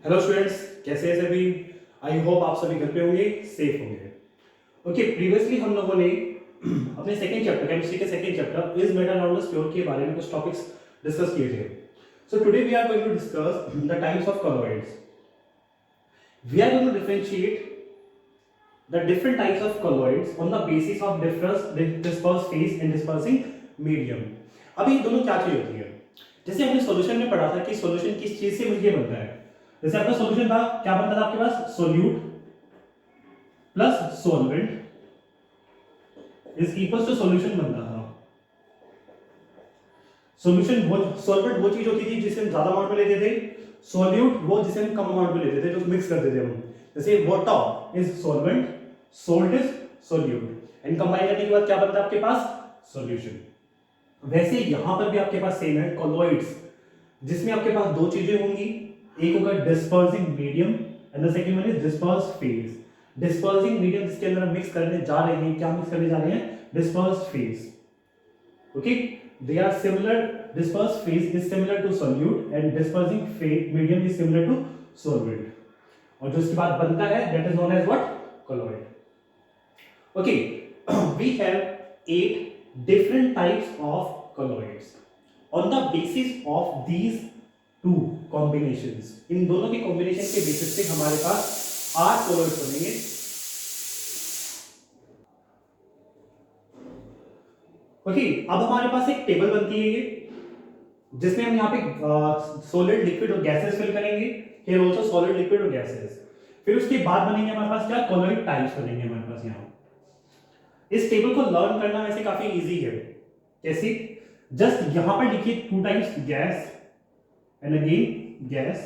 Hello students, कैसे हैं सभी। आई होप आप सभी घर पे होंगे, सेफ होंगे। ओके, प्रीवियसली हम लोगों ने अपने सेकंड चैप्टर केमिस्ट्री के second chapter is metal non pure के बारे में कुछ टॉपिक्स डिस्कस किए थे। So today we are going to discuss the types of colloids. We are going to differentiate the different types of colloids on the basis of dispersed phase and dispersing medium। अब ये दोनों क्या चीज होती है? जैसे हमने सॉल्यूशन में पढ़ा था कि सॉल्यूशन किस चीज से मिलकर बनता है। जैसे आपका सॉल्यूशन था, क्या बनता था आपके पास? Solute plus solvent is equals to solution बनता था। सॉल्यूशन वो सॉल्वेंट वो चीज होती थी जिसे हम ज्यादा अमाउंट में लेते थे, सॉल्यूट वो जिसे हम कम अमाउंट में लेते थे, जो मिक्स करते थे हम। जैसे water is solvent, salt is solute, and combine करने के बाद क्या बनता है आपके पास? सॉल्यूशन। वैसे यहां पर भी आपके पास सेम है, कॉलॉइड्स, जिसमें आपके पास दो चीजें होंगी, एक होगा dispersing medium and the second one is disperse phase. Dispersing medium जिसके अंदर हम मिक्स करने जा रहे हैं, क्या मिक्स करने जा रहे हैं? Disperse phase. Okay, they are similar, dispersed phase is similar to solute and dispersing phase medium is similar to solvent, और जो इसके बाद बनता है that is known as what? Colloid। okay, we have 8 different types of colloids on the basis of these two combinations। इन दोनों के combination के basis पे हमारे पास 8 colloids बनेंगे। ओके, अब हमारे पास एक टेबल बनती है ये, जिसमें हम यहाँ पे सॉलिड, लिक्विड और गैसेस फिल करेंगे। हियर आल्सो सॉलिड, लिक्विड और गैसेस। फिर उसके बाद बनेंगे हमारे पास क्या? कॉलॉइड टाइप्स बनेंगे हमारे पास यहाँ। इस टेबल को लर्न करना वैसे काफी इजी है। कैसे? जस्ट यहां पर लिखिए 2 times gas and again gas,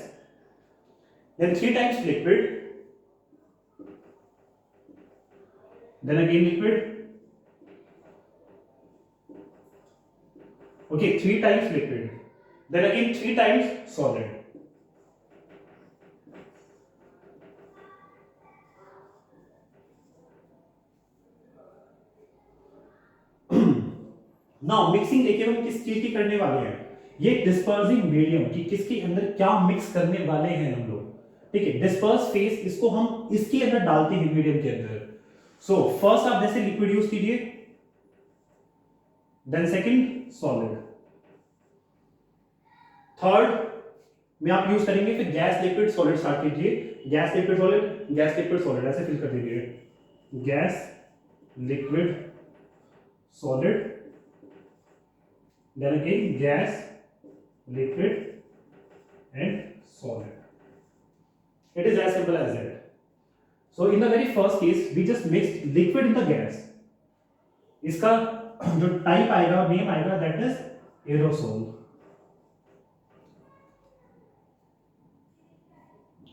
then 3 times liquid, then again liquid. Okay, 3 times liquid, then again 3 times solid। Now mixing देखिए हम किस चीज की करने वाले हैं। ये डिस्पर्सिंग मीडियम की किसके अंदर क्या मिक्स करने वाले हैं हम लोग। ठीक है, डिस्पर्स फेस इसको हम इसके अंदर डालते हैं, मीडियम के अंदर। सो फर्स्ट आप जैसे लिक्विड यूज कीजिए, देन सेकंड सॉलिड, थर्ड में आप यूज करेंगे फिर गैस, लिक्विड, सॉलिड स्टार्ट कीजिए। Gas, liquid, solid, gas, liquid, solid, ऐसे फिल कर दीजिए। Gas, liquid, solid, then again gas, liquid and solid। it is as simple as that। so in the very first case we just mixed liquid in the gas। इसका जो type आएगा, name आएगा, that is aerosol।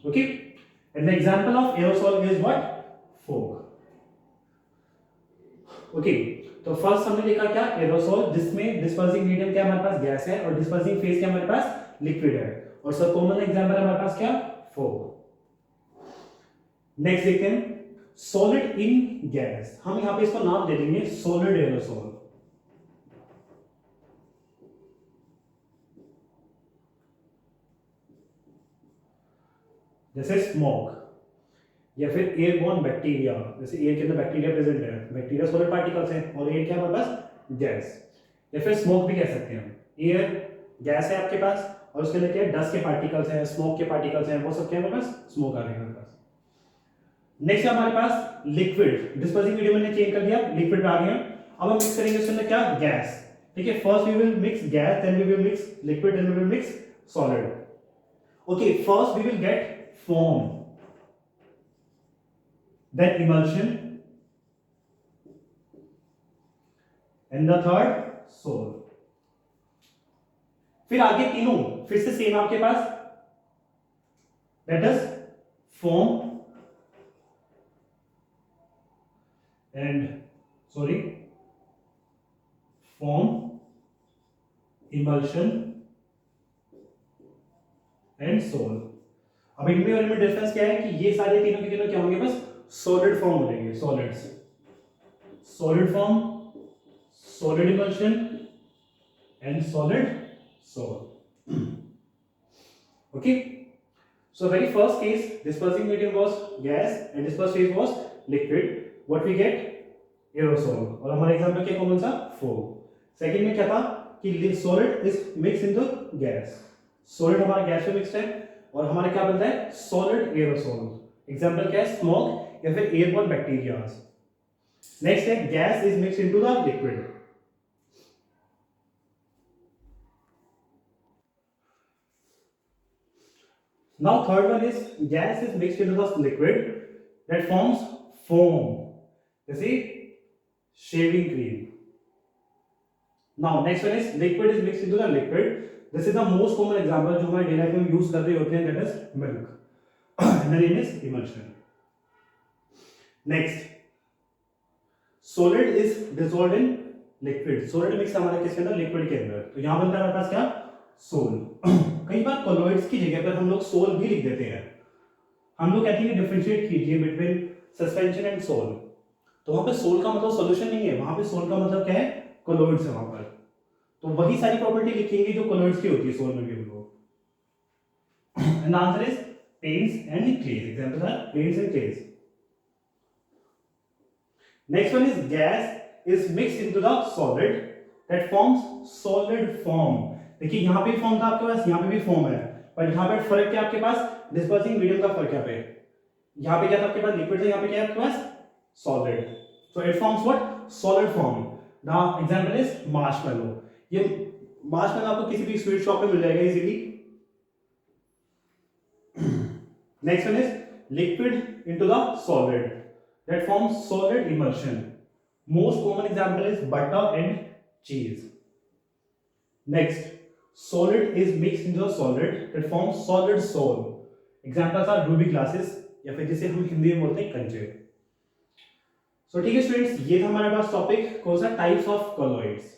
okay, and the example of aerosol is what? fog। okay, तो first हमने देखा क्या? Aerosol, जिसमें dispersing medium क्या हमारे पास? गैस है, और डिस्पर्सिंग फेज क्या हमारे पास? लिक्विड है। और सब कॉमन एग्जांपल हमारे पास क्या? फोग। नेक्स्ट देखते हैं सॉलिड इन गैस। हम यहां पे इसको नाम दे देंगे सॉलिड एरोसोल। जैसे स्मोक, या फिर एयरबोर्न बैक्टीरिया, जैसे एयर के अंदर बैक्टीरिया प्रेजेंट है, बैक्टीरिया सॉलिड पार्टिकल्स हैं, और एयर क्या हमारे पास? गैस। या फिर स्मोक भी कह सकते हैं हम। एयर गैस है आपके पास, और उसके अंदर क्या है? डस्ट के पार्टिकल्स हैं, स्मोक के पार्टिकल्स हैं, वो सब क्या है हमारे पास? स्मोक आ रहे हैं हमारे पास। नेक्स्ट हमारे पास लिक्विड, डिस्पर्सिंग मीडियम मैंने चेंज कर दिया, लिक्विड पे आ गया। अब हम मिक्स करेंगे उसके अंदर क्या? गैस। ठीक है, first we will mix gas, then we will mix liquid, then we will mix solid. Okay, first we will get foam, then emulsion, and the third soul। फिर आगे तीनों फिर से सेम आपके पास, that is foam and foam, emulsion and soul। अब इनमें और इनमें डिफरेंस क्या है कि ये सारे तीनों के तीनों क्या होंगे? बस सॉलिड फॉर्म बनेंगे, solids, solid form, solid emulsion and solid sol. Okay, So very first case, dispersing medium was gas and dispersed phase was liquid. What we get? Aerosol. और हमारा एग्जाम्पल क्या कौन सा? Fog. सेकेंड में क्या था कि solid is mixed into gas. Solid हमारा गैस में मिक्स्ड है और हमारा क्या बनता है? Solid aerosol. एग्जाम्पल क्या है? स्मोक या फिर एयरबोर्न बैक्टीरियाज. नेक्स्ट है gas is mixed into the liquid. Now third one is gas is mixed into the liquid that forms foam. You see, shaving cream. Now next one is liquid is mixed into the liquid. This is the most common example जो हमारे daily life में use कर रहे होते हैं, that is milk. And the name is emulsion. Next, solid is dissolved in liquid. Solid mix हमारे किसके अंदर? लिक्विड के अंदर. तो यहाँ बनता है हमारे पास क्या? सोल. कई बार कोलॉइड्स की जगह पर हम लोग सोल भी लिख देते हैं. हम लोग कहते हैं डिफरेंशिएट कीजिए बिटवीन सस्पेंशन एंड सोल. तो वहां पे सोल का मतलब सॉल्यूशन नहीं है, वहां पे सोल का मतलब क्या है? कोलॉइड्स है वहां पर. तो वही सारी प्रॉपर्टी लिखेंगे जो कोलॉइड्स की होती है सोल में भी हम लोग. And answer is paints and clays. Examples are paints and clays. Next one is gas is mixed into the solid that forms solid form. देखिए यहाँ पे फॉर्म था आपके पास, यहाँ पे भी फॉर्म है, पर यहाँ पे फर्क क्या आपके पास? डिस्पर्सिंग मीडियम का फर्क यहाँ पे. यहाँ पे क्या था आपके पास? लिक्विड था, यहाँ पे क्या है आपके पास? Solid. So it forms what? Solid form. The example is marshmallow. ये मार्शमैलो आपको किसी भी स्वीट शॉप पे मिल जाएगा easily. Next one is liquid into the solid that forms solid emulsion. Most common example is butter and cheese. Next, solid is mixed into a solid that forms solid soul. Examples are ruby glasses या फिर जिसे हम हिंदी में बोलते हैं कंचे. सो ठीक है स्टूडेंट्स, ये था हमारे पास टॉपिक कौन सा? Types of colloids.